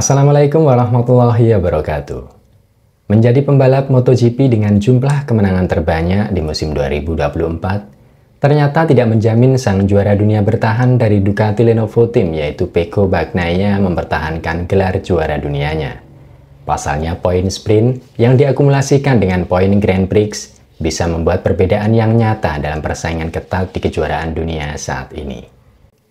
Assalamualaikum warahmatullahi wabarakatuh. Menjadi pembalap MotoGP dengan jumlah kemenangan terbanyak di musim 2024 ternyata tidak menjamin sang juara dunia bertahan dari Ducati Lenovo Team, yaitu Pecco Bagnaia, mempertahankan gelar juara dunianya. Pasalnya, poin sprint yang diakumulasikan dengan poin Grand Prix bisa membuat perbedaan yang nyata dalam persaingan ketat di kejuaraan dunia saat ini.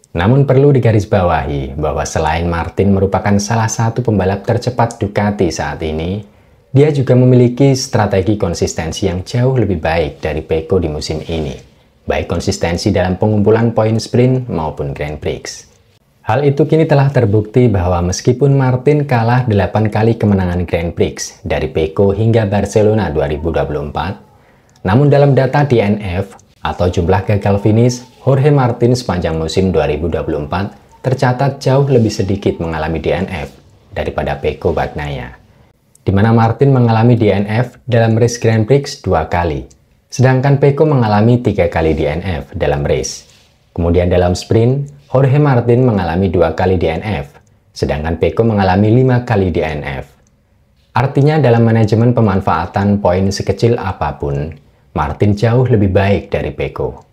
Namun perlu digarisbawahi bahwa selain Martin merupakan salah satu pembalap tercepat Ducati saat ini, dia juga memiliki strategi konsistensi yang jauh lebih baik dari Pecco di musim ini, baik konsistensi dalam pengumpulan poin sprint maupun Grand Prix. Hal itu kini telah terbukti bahwa meskipun Martin kalah 8 kali kemenangan Grand Prix dari Pecco hingga Barcelona 2024, namun dalam data DNF atau jumlah gagal finish, Jorge Martin sepanjang musim 2024 tercatat jauh lebih sedikit mengalami DNF daripada Pecco Bagnaia, di mana Martin mengalami DNF dalam race Grand Prix 2 kali, sedangkan Pecco mengalami 3 kali DNF dalam race. Kemudian dalam sprint, Jorge Martin mengalami 2 kali DNF, sedangkan Pecco mengalami 5 kali DNF. Artinya dalam manajemen pemanfaatan poin sekecil apapun, Martin jauh lebih baik dari Pecco.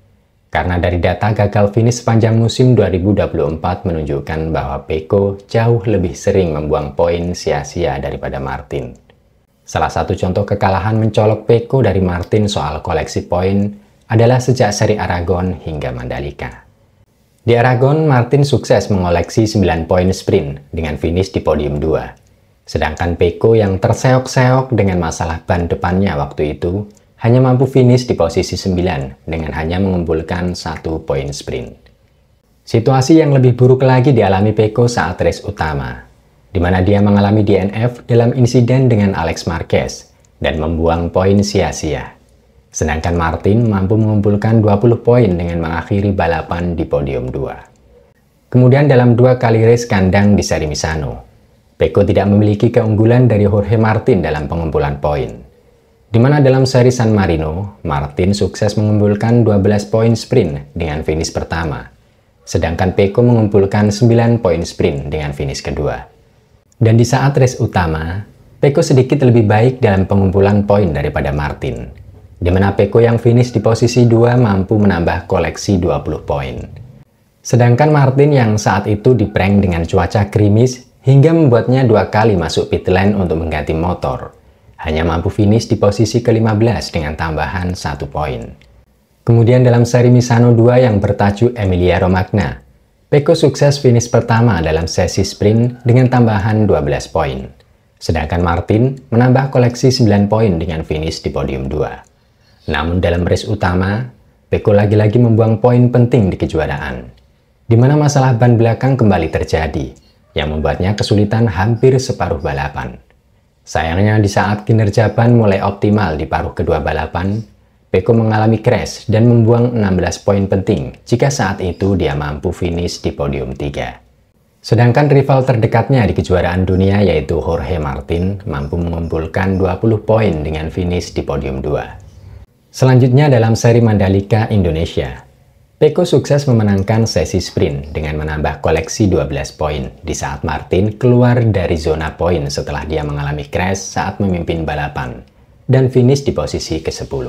Karena dari data gagal finish sepanjang musim 2024 menunjukkan bahwa Pecco jauh lebih sering membuang poin sia-sia daripada Martin. Salah satu contoh kekalahan mencolok Pecco dari Martin soal koleksi poin adalah sejak seri Aragon hingga Mandalika. Di Aragon, Martin sukses mengoleksi 9 poin sprint dengan finish di podium 2. Sedangkan Pecco yang terseok-seok dengan masalah ban depannya waktu itu hanya mampu finish di posisi 9 dengan hanya mengumpulkan 1 poin sprint. Situasi yang lebih buruk lagi dialami Pecco saat race utama, di mana dia mengalami DNF dalam insiden dengan Alex Marquez dan membuang poin sia-sia. Sedangkan Martin mampu mengumpulkan 20 poin dengan mengakhiri balapan di podium 2. Kemudian dalam 2 kali race kandang di seri Misano, Pecco tidak memiliki keunggulan dari Jorge Martin dalam pengumpulan poin, di mana dalam seri San Marino, Martin sukses mengumpulkan 12 poin sprint dengan finish pertama, sedangkan Pecco mengumpulkan 9 poin sprint dengan finish kedua. Dan di saat race utama, Pecco sedikit lebih baik dalam pengumpulan poin daripada Martin, di mana Pecco yang finish di posisi 2 mampu menambah koleksi 20 poin. Sedangkan Martin yang saat itu diprank dengan cuaca gerimis hingga membuatnya 2 kali masuk pit lane untuk mengganti motor, hanya mampu finish di posisi ke-15 dengan tambahan 1 poin. Kemudian dalam seri Misano 2 yang bertajuk Emilia Romagna, Pecco sukses finish pertama dalam sesi sprint dengan tambahan 12 poin. Sedangkan Martin menambah koleksi 9 poin dengan finish di podium 2. Namun dalam race utama, Pecco lagi-lagi membuang poin penting di kejuaraan, di mana masalah ban belakang kembali terjadi, yang membuatnya kesulitan hampir separuh balapan. Sayangnya di saat kinerja ban mulai optimal di paruh kedua balapan, Pecco mengalami crash dan membuang 16 poin penting jika saat itu dia mampu finish di podium 3. Sedangkan rival terdekatnya di kejuaraan dunia yaitu Jorge Martin mampu mengumpulkan 20 poin dengan finish di podium 2. Selanjutnya dalam seri Mandalika, Indonesia, Pecco sukses memenangkan sesi sprint dengan menambah koleksi 12 poin di saat Martin keluar dari zona poin setelah dia mengalami crash saat memimpin balapan dan finish di posisi ke-10.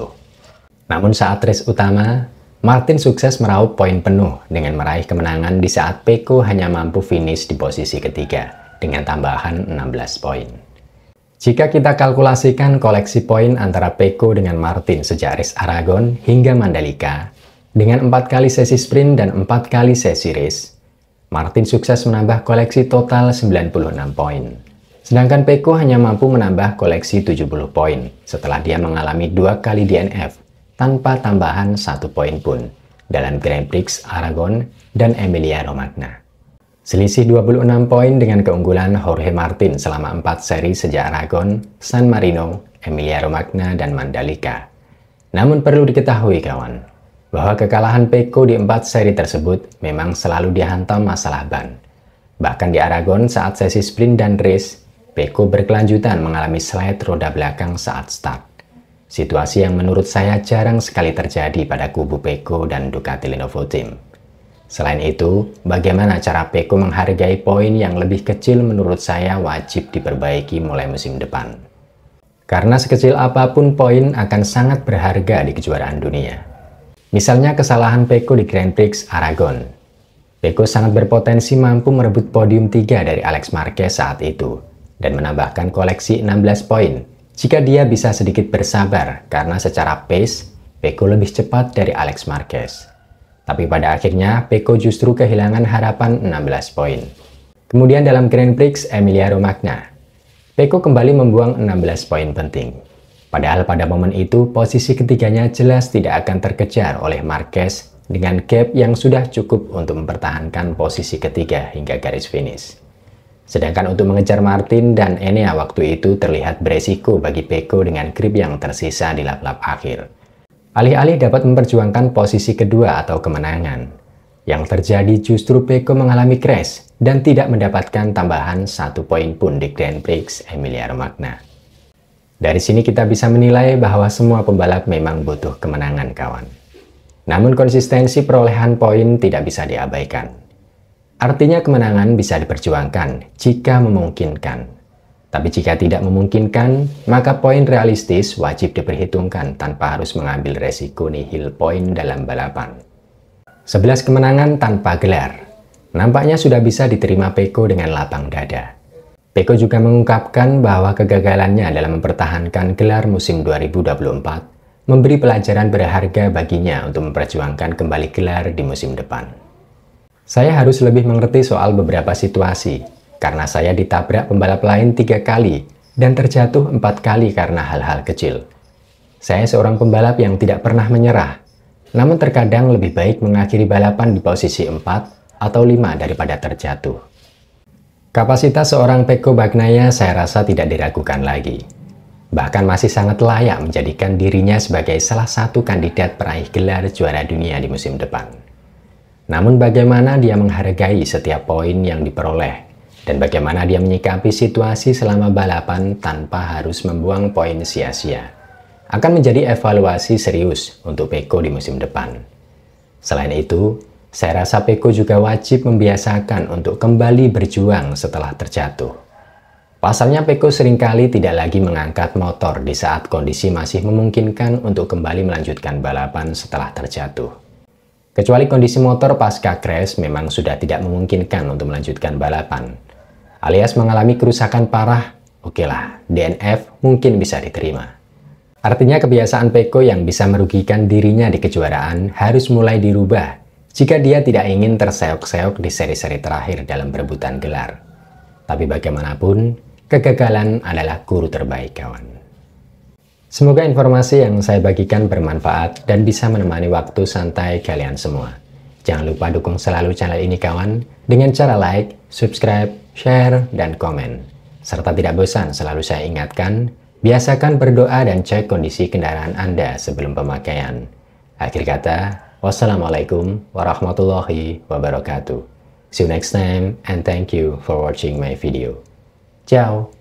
Namun saat race utama, Martin sukses meraup poin penuh dengan meraih kemenangan di saat Pecco hanya mampu finish di posisi ketiga dengan tambahan 16 poin. Jika kita kalkulasikan koleksi poin antara Pecco dengan Martin sejak race Aragon hingga Mandalika, dengan 4 kali sesi sprint dan 4 kali sesi race, Martin sukses menambah koleksi total 96 poin. Sedangkan Pecco hanya mampu menambah koleksi 70 poin setelah dia mengalami 2 kali DNF tanpa tambahan 1 poin pun dalam Grand Prix Aragon dan Emilia Romagna. Selisih 26 poin dengan keunggulan Jorge Martin selama 4 seri sejak Aragon, San Marino, Emilia Romagna, dan Mandalika. Namun perlu diketahui kawan, bahwa kekalahan Pecco di 4 seri tersebut memang selalu dihantam masalah ban. Bahkan di Aragon saat sesi sprint dan race, Pecco berkelanjutan mengalami slide roda belakang saat start. Situasi yang menurut saya jarang sekali terjadi pada kubu Pecco dan Ducati Lenovo Team. Selain itu, bagaimana cara Peko menghargai poin yang lebih kecil menurut saya wajib diperbaiki mulai musim depan. Karena sekecil apapun poin akan sangat berharga di kejuaraan dunia. Misalnya kesalahan Peko di Grand Prix Aragon. Peko sangat berpotensi mampu merebut podium 3 dari Alex Marquez saat itu dan menambahkan koleksi 16 poin jika dia bisa sedikit bersabar karena secara pace Peko lebih cepat dari Alex Marquez. Tapi pada akhirnya Peko justru kehilangan harapan 16 poin. Kemudian dalam Grand Prix Emilia-Romagna, Peko kembali membuang 16 poin penting. Padahal pada momen itu posisi ketiganya jelas tidak akan terkejar oleh Marquez dengan gap yang sudah cukup untuk mempertahankan posisi ketiga hingga garis finish. Sedangkan untuk mengejar Martin dan Enea waktu itu terlihat beresiko bagi Peko dengan grip yang tersisa di lap-lap akhir. Alih-alih dapat memperjuangkan posisi kedua atau kemenangan, yang terjadi justru Peko mengalami crash dan tidak mendapatkan tambahan 1 poin pun di Grand Prix Emilia-Romagna. Dari sini kita bisa menilai bahwa semua pembalap memang butuh kemenangan, kawan. Namun konsistensi perolehan poin tidak bisa diabaikan. Artinya kemenangan bisa diperjuangkan jika memungkinkan. Tapi jika tidak memungkinkan, maka poin realistis wajib diperhitungkan tanpa harus mengambil resiko nihil poin dalam balapan. 11 kemenangan tanpa gelar. Nampaknya sudah bisa diterima Peko dengan lapang dada. Peko juga mengungkapkan bahwa kegagalannya dalam mempertahankan gelar musim 2024 memberi pelajaran berharga baginya untuk memperjuangkan kembali gelar di musim depan. Saya harus lebih mengerti soal beberapa situasi, karena saya ditabrak pembalap lain 3 kali dan terjatuh 4 kali karena hal-hal kecil. Saya seorang pembalap yang tidak pernah menyerah, namun terkadang lebih baik mengakhiri balapan di posisi 4 atau 5 daripada terjatuh. Kapasitas seorang Peko Bagnaia saya rasa tidak diragukan lagi. Bahkan masih sangat layak menjadikan dirinya sebagai salah satu kandidat peraih gelar juara dunia di musim depan. Namun bagaimana dia menghargai setiap poin yang diperoleh, dan bagaimana dia menyikapi situasi selama balapan tanpa harus membuang poin sia-sia, akan menjadi evaluasi serius untuk Peko di musim depan. Selain itu, saya rasa Peko juga wajib membiasakan untuk kembali berjuang setelah terjatuh. Pasalnya Peko seringkali tidak lagi mengangkat motor di saat kondisi masih memungkinkan untuk kembali melanjutkan balapan setelah terjatuh. Kecuali kondisi motor pasca crash memang sudah tidak memungkinkan untuk melanjutkan balapan, alias mengalami kerusakan parah, okelah, DNF mungkin bisa diterima. Artinya kebiasaan Peko yang bisa merugikan dirinya di kejuaraan harus mulai dirubah jika dia tidak ingin terseok-seok di seri-seri terakhir dalam perebutan gelar. Tapi bagaimanapun, kegagalan adalah guru terbaik, kawan. Semoga informasi yang saya bagikan bermanfaat dan bisa menemani waktu santai kalian semua. Jangan lupa dukung selalu channel ini, kawan, dengan cara like, subscribe, share, dan komen. Serta tidak bosan selalu saya ingatkan, biasakan berdoa dan cek kondisi kendaraan Anda sebelum pemakaian. Akhir kata, wassalamualaikum warahmatullahi wabarakatuh. See you next time and thank you for watching my video. Ciao!